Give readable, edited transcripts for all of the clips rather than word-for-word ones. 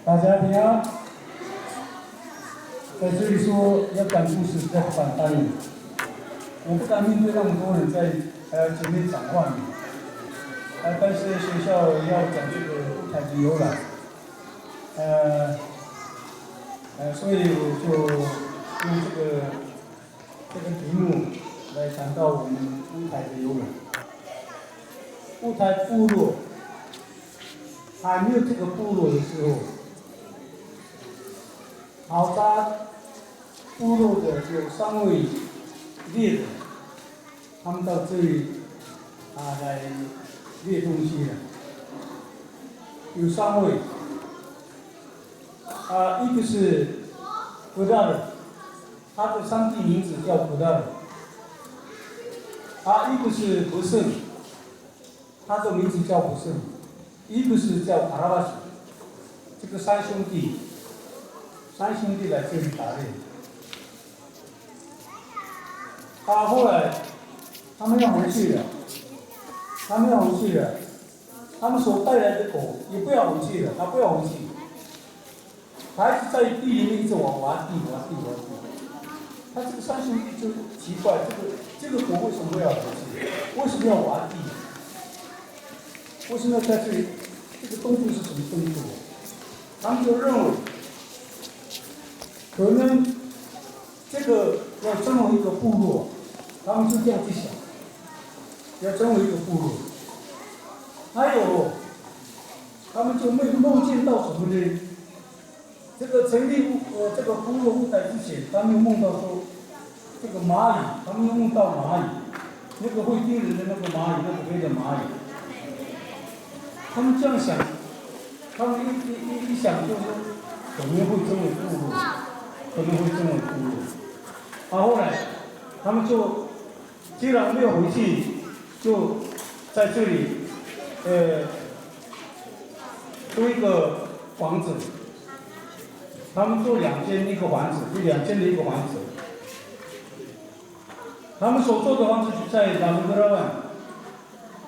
大家平安。在这里说要讲故事，在不敢答应。我不敢面对那么多人在前面讲话。但是学校要讲这个舞台的由来，所以我就用这个题目来谈到我们舞台的由来。舞台部落还没有这个部落的时候，好扎部落的有3位猎人，他们到这里来猎东西的，有3位，一个是古达人，他的上帝名字叫古达人，一个是不胜，他的名字叫不胜，一个是叫阿拉巴什，这个3兄弟来这里打猎。后来他们要回去了。他们所带来的狗也不要回去了，他不要回去，他还是在地里面一直挖地。他这个3兄弟就奇怪，这个狗为什么会要回去？为什么要挖地？为什么要在这里？这个动作是什么动作？他们就认为，可能这个要成为一个部落，他们就这样去想。要成为一个部落，还有，他们就梦见到什么呢？这个成立这个部落舞台之前，他们梦到说，这个蚂蚁，他们梦到蚂蚁，那个会叮人的那个蚂蚁，那个飞的蚂蚁，他们这样想，他们一想就说，可能会成为部落，后来，他们就既然没有回去。就在这里，租一个房子，他们住2间一个房子，就2间的一个房子。他们所住的房子就在拉鲁格拉湾，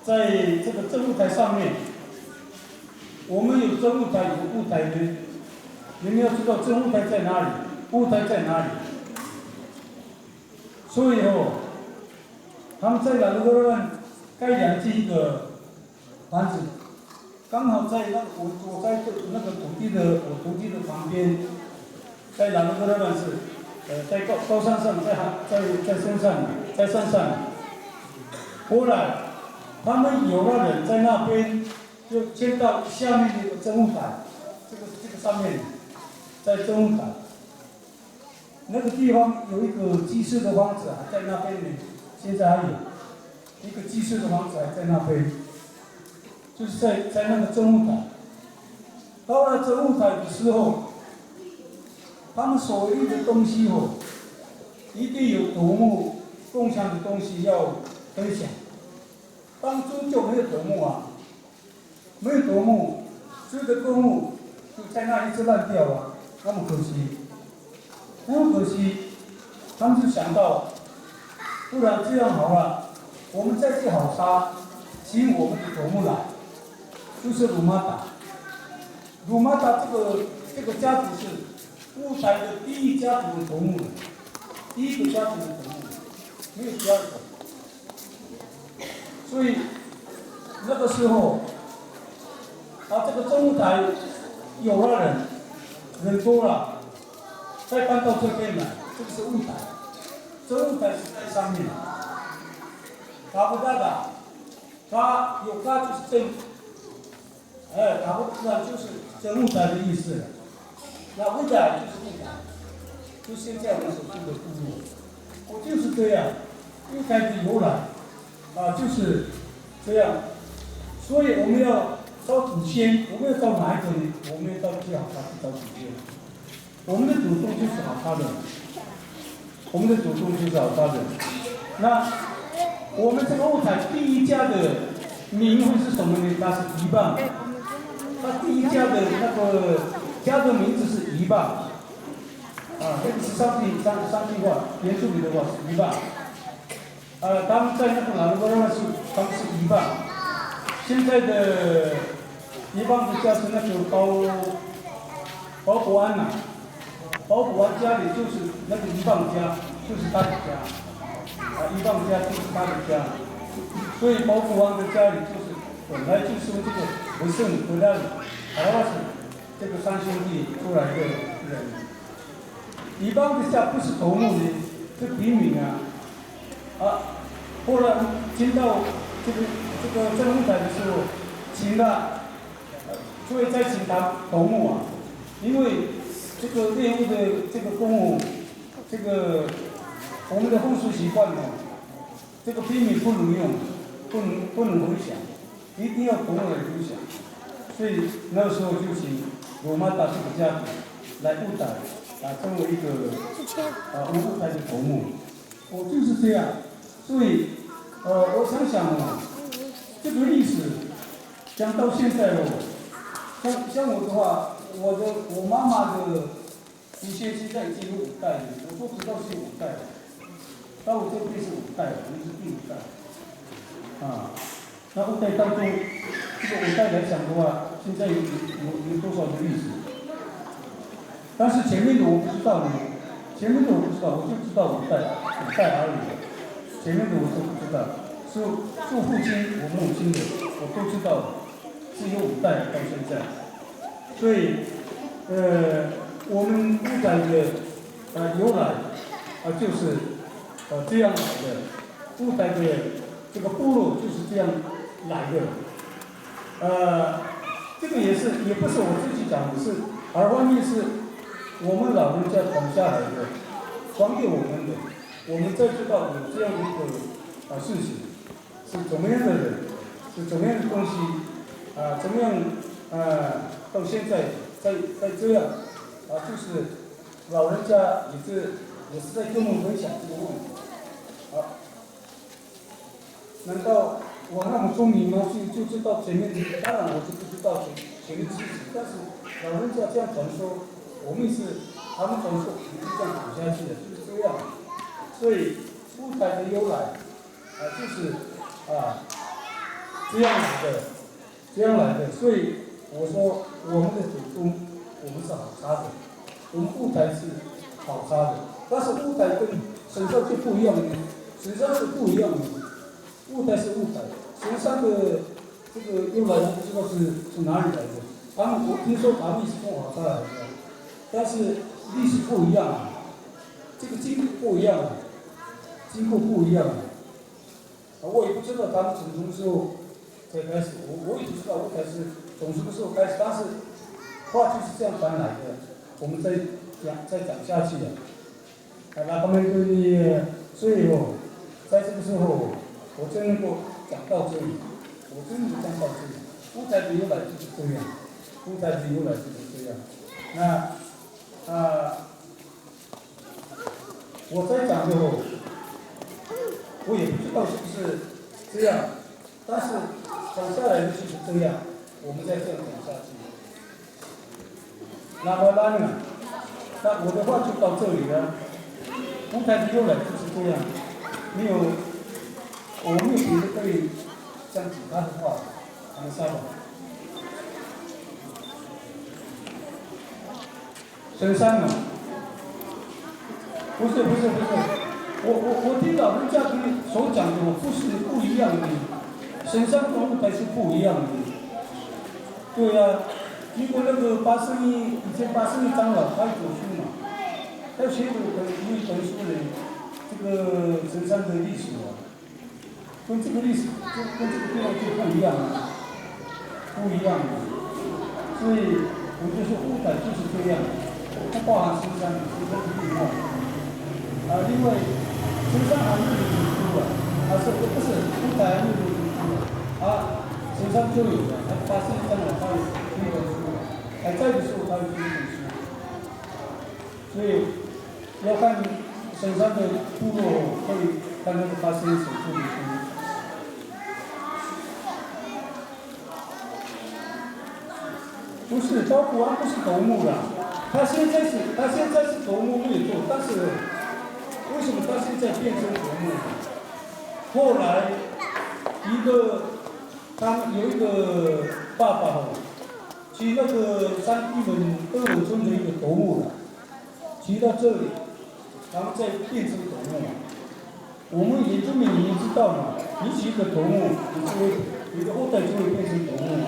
在这个正舞台上面。我们有正舞台，有舞台的，你们要知道正舞台在哪里，舞台在哪里。所以他们在拉鲁格拉湾盖2间一个房子，刚好在我在那个土地的旁边，在拉鲁格拉湾是，在高山上，在山上。后来他们有个人在那边，就迁到下面那个正舞台，这个上面，在正舞台，那个地方有一个祭祀的房子还在那边呢，现在还有。一个祭祀的房子还在那边，就是在那个正舞台。到了正舞台的时候，他们所有的东西一定有头目共享的东西要分享。当初就没有头目没有头目，所有的公物就在那一直烂掉那么可惜，他们就想到，不然这样好了。我们再去好沙，请我们的头目来，就是鲁玛达。鲁玛达这个家族是舞台的第一家族的头目，第一个家族的头目，没有第二个。所以那个时候，这个正舞台有了人多了，再搬到这边来，这个是舞台，正舞台是在上面。卡布达达，卡就是正，卡布达就是正舞台的意思。那舞台就是舞台，就现在我们所住的部落，我就是这样，舞台的由来，就是这样。所以我们要找祖先，我们要找哪一个呢？我们要到最好沙去找祖先。我们的祖宗就是好沙人，那。我们这个舞台第一家的名讳是什么呢？它是伊棒，它第一家的那个家的名字是伊棒，这个是上句话，原住民的话是伊棒，他们在那个拉鲁格拉湾他们是伊棒，现在的伊棒的家是那个包伯安呐，包伯安家里就是那个一棒家，就是他的家，一棒家就是他的家，所以包伯安的家里就是本来就是这个文胜回来台湾省这个三兄弟出来的人。一棒的家不是头目的，是平民后来进到这个政务台的时候，请了，所以再请他头目因为这个猎物的这个公务，这个我们的风俗习惯这个平民不能用，不能分享，一定要头目来分享，所以那时候就请罗马达这个家庭来务台。成为一个舞台的头目，就是这样，所以我想这个历史讲到现在像我的话，我妈妈的祖先现在已经有5代了，我都知道是5代了，到我这边是5代了，你是第5代，那5代当中，这个5代来讲的话，现在有多少的历史？但是前面的我不知道前面的我不知道，我就知道5代而已。前面的我都不知道，是父亲、我母亲的，我都知道，是有5代到现在。所以，我们舞台的由来就是这样来的，舞台的这个部落就是这样来的。这个也不是我自己讲的，是而方面是。我们老人家传下来的，传给我们的，我们才知道有这样一个事情，是怎么样的人，是怎么样的东西，怎么样到现在再这样，就是老人家也是在跟我们分享这个问题，难道我那么聪明吗？就知道前面的？当然我就不知道前面的事情，但是老人家这样传说。我们他们传说一直这样走下去的，就是这样。所以舞台的由来，就是这样来的。所以我说我们的祖宗，我们是好差的，我们舞台是好差的，但是舞台跟神山就不一样的，神山是不一样的，舞台是舞台，神山的这个由来我不知道是哪里来的。我听说他们是从好差来的。但是历史不一样这个经过不一样我也不知道他们从什么时候才开始，我也不知道我才是从什么时候开始，但是话就是这样传来的，我们再讲下去的。那他们所以在这个时候，我真能够讲到这里，舞台的由来就是这样，那。我在讲的我也不知道是不是这样，但是讲下来的就是这样，我们再这样讲下去。那么那我的话就到这里了。舞台的由来就是这样，我没有别的可以讲其他的话，没啥吧。神山不是，我听老人家跟所讲的不是不一样的，神山跟舞台是不一样的。对如果那个以前81长老他有书嘛，他写了一本书呢，这个神山的历史跟这个历史跟这个地方就不一样所以我就说舞台就是这样。不包含神山是不一样的。另外，神山还没有读书不是舞台还没有读书神山就有了，81长老他有一本书，还在的时候他有一本书，所以要看神山的部落可以看那个81手册的书。不是，包括不是头目了。他现在是头目没有做，但是为什么他现在变成头目？后来他们有一个爸爸去那个山地们都有村的一个头目了，骑到这里，然后再变成头目。我们原住民你知道嘛？你骑个头目，你的后代就会变成头目嘛。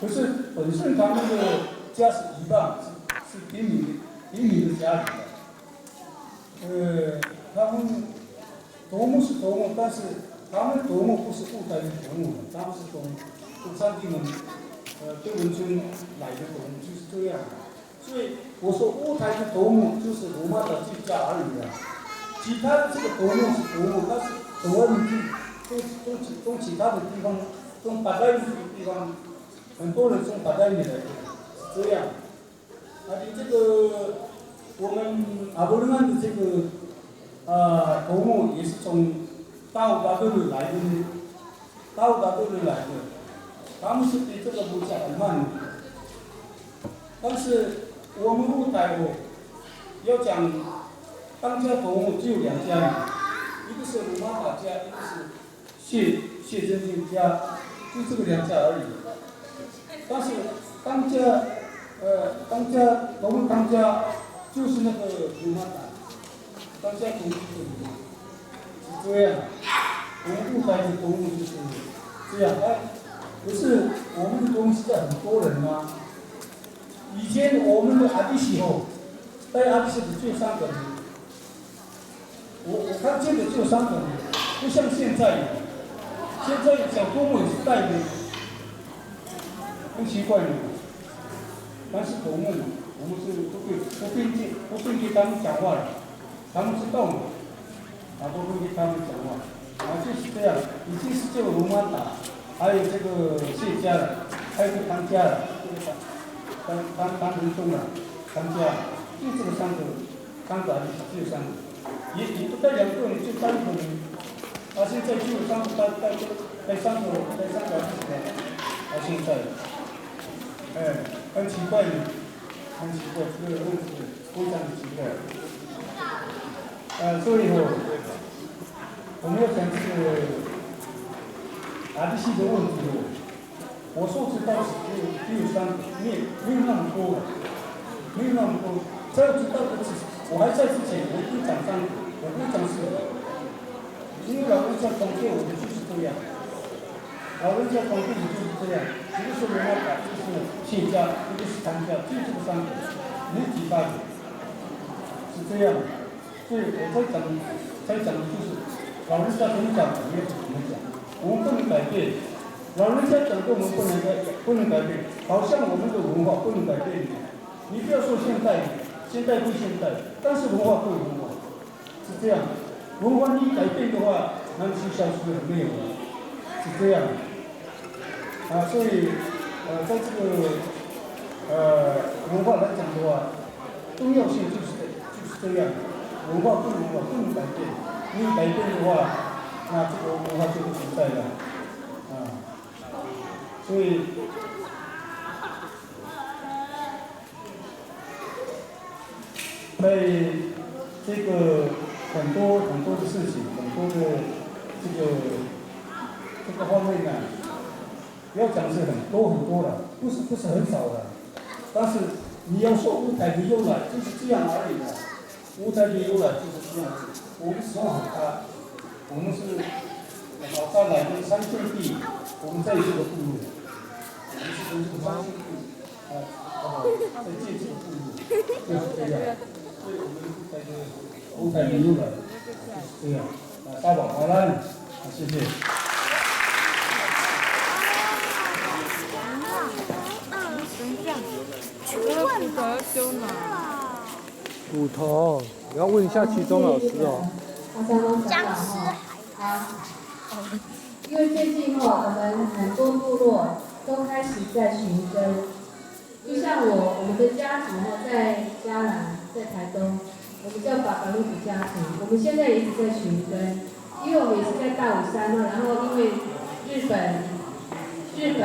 可是本身他们的家是一半，是平民的家庭的。他们头目是头目，但是他们头目不是后代的头目，他们是从山地们对文村来的头目，就是这样。所以我说乌台的头目就是罗马的这家而已啊。其他的这个头目是头目，但是从外面从其他的地方，从巴代里的地方，很多人从巴代里来的，是这样。而且这个我们阿波罗曼的这个头目也是从大乌巴多尔来的，大乌巴多尔来的，他们是比这个国家很慢的。但是我们乌台要讲当家头目只有2家，一个是鲁玛达家，一个是谢真进家，就这个2家而已。但是当家我们当家就是那个鲁玛达，当家头目是鲁玛，是这样。我们乌台的头目就是这样。可是我们的东西在很多人吗？以前我们的阿弟时候，带阿弟是只有3个人。我看见的只有3个人，不像现在，现在小头目也是带的，很奇怪的。但是头目，我们是不对他们讲话的，他们知道嘛，不对他们讲话，就是这样。已经是这个罗马达，还有这个谢家了，还有这个汤家了，这个汤仁宗了，汤家，就这个3个阿弟只有3个。也不带2个人，就3个人。现在就有3个带3个现在，很奇怪的，很奇怪，这个问题非常的奇怪。所以我们要讲这个阿弟系的问题我所知道是只有3个，没有那么多，没有那么多。在我知道的我还在之前，我不讲3个。我不讲4个，因为老人家统计我们就是这样，老人家统计你就是这样，一个是罗马达，一个是谢家，一个是汤家，就这个3个，没其他的，是这样。所以我在讲的就是老人家怎么讲，我们怎么讲，我们不能改变。老人家讲的我们不能改变，好像我们的文化不能改变。你不要说现代归现代，但是文化归文化。是这样，文化一改变的话，那就消失了，没有了，是这样。所以在这个文化来讲的话，重要性就是这样，文化不能改变，因为改变的话，那这个文化就不存在了，所以在这个很多的事情，很多的这个方面呢，要讲是很多的，不是很少的。但是你要说乌台的由来，就是这样而已的。乌台的由来就是这样子。我们从好他，我们是老大来的3兄弟，我们在这个部落，我们是从这个3兄弟在建这个部落，就是这样。所以我们乌台的由来就是这样。大宝好了，谢谢。骨头，我要问一下其中老师哦。僵尸好，因为最近我们很多部落都开始在寻根，就像我们的家族在嘉南，在台东，我们叫法鲁比家庭，我们现在也一直在寻根，因为我们也是在大武山嘛，然后因为日本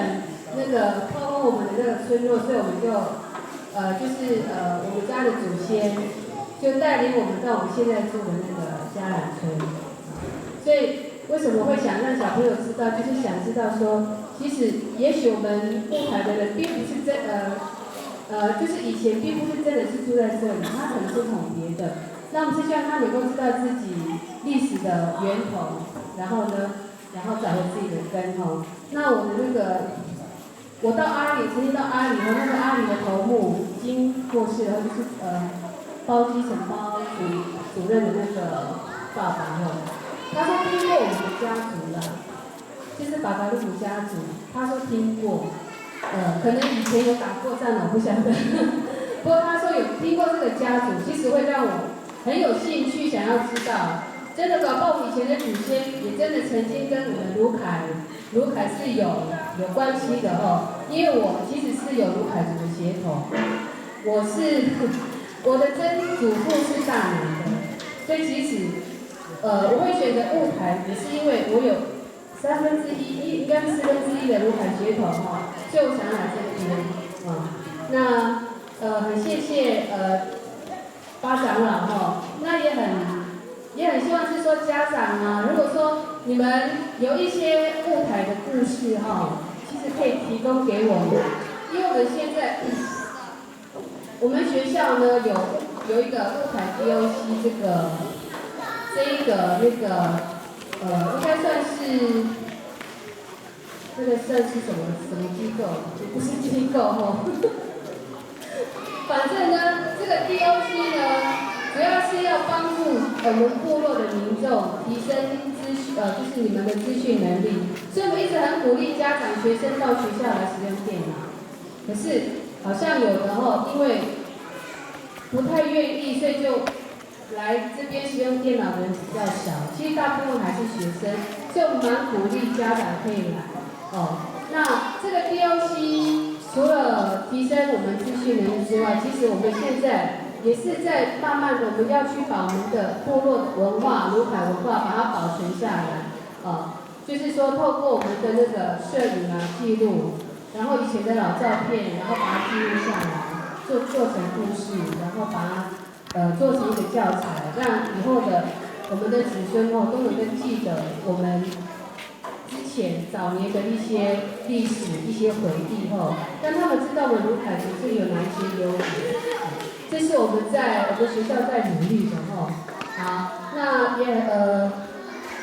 那个透过我们的那个村落，所以我们就我们家的祖先就带领我们到我们现在住的那个嘉南村，所以为什么会想让小朋友知道，就是想知道说其实也许我们雾台的人并不是就是以前并不是真的是住在这里，他可能是从别的。那我们是希望他能够知道自己历史的源头，然后找回自己的根吼。那我们我到阿里，曾经到阿里，那个阿里的头目已经过世了，就是包基层包主任的那个爸爸吼，他说听过我们的家族啦，就是巴嘎鲁族家族，他说听过，可能以前有打过仗，我不晓得，不过他说有听过这个家族，其实会让我很有兴趣想要知道，真的搞不好我们以前的祖先也真的曾经跟我们卢凯是有关系的哦，因为我其实是有卢凯族的血统，我的曾祖父是大南的，所以其实我会选择雾台，也是因为我有应该是1/4的卢凯血统哈，所以我想来这边那很谢谢巴长老哈，那也很希望是说家长啊，如果说你们有一些雾台的故事哈，其实可以提供给我们，因为我们现在我们学校呢有一个雾台 DOC 应该算是算是什么机构？也不是机构哈。反正呢，这个 DOC 呢，主要是要帮助我们部落的民众提升就是你们的资讯能力，所以我们一直很鼓励家长、学生到学校来使用电脑。可是好像有的因为不太愿意，所以就来这边使用电脑的人比较少。其实大部分还是学生，所以我们蛮鼓励家长可以来那这个 DOC 除了提升我们资讯能力之外，其实我们现在也是在慢慢的，我们要去把我们的部落文化、卢凯文化把它保存下来就是说透过我们的那个摄影记录，然后以前的老照片，然后把它记录下来，做成故事，然后把它做成一个教材，让以后的我们的子孙都能够记得我们之前早年的一些历史、一些回忆让他们知道我们卢凯族是有哪一些优点。这是我们学校在努力的好，那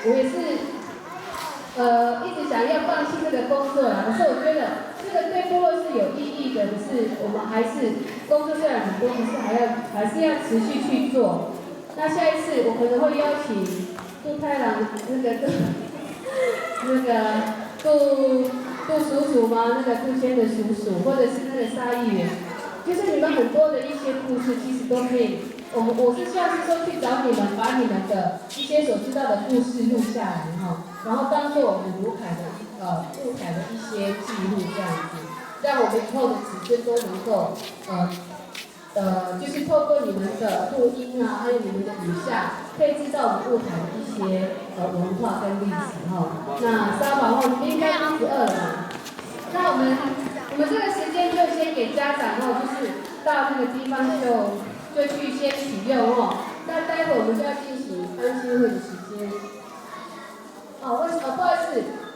我也是一直想要放弃这个工作啦，可是我觉得这个对部落是有意义的，可是我们还是工作虽然很多，可是还是要持续去做。那下一次我可能会邀请杜太郎杜叔叔吗？那个杜谦的叔叔，或者是那个沙议员，就是你们很多的一些故事，其实都可以。我是希望是说去找你们，把你们的一些所知道的故事录下来然后当做我们卢凯的雾台的一些记录这样子，让我们以后的子孙都能够就是透过你们的录音还有你们的语下，可以知道我们雾台的一些文化跟历史那沙宝应该52了嘛，那我们这个时间就先给家长就是到那个地方就去先启用那待会我们就要进行安心会的时间。不好意思，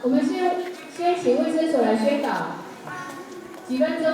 我们先请卫生所来宣导几分钟。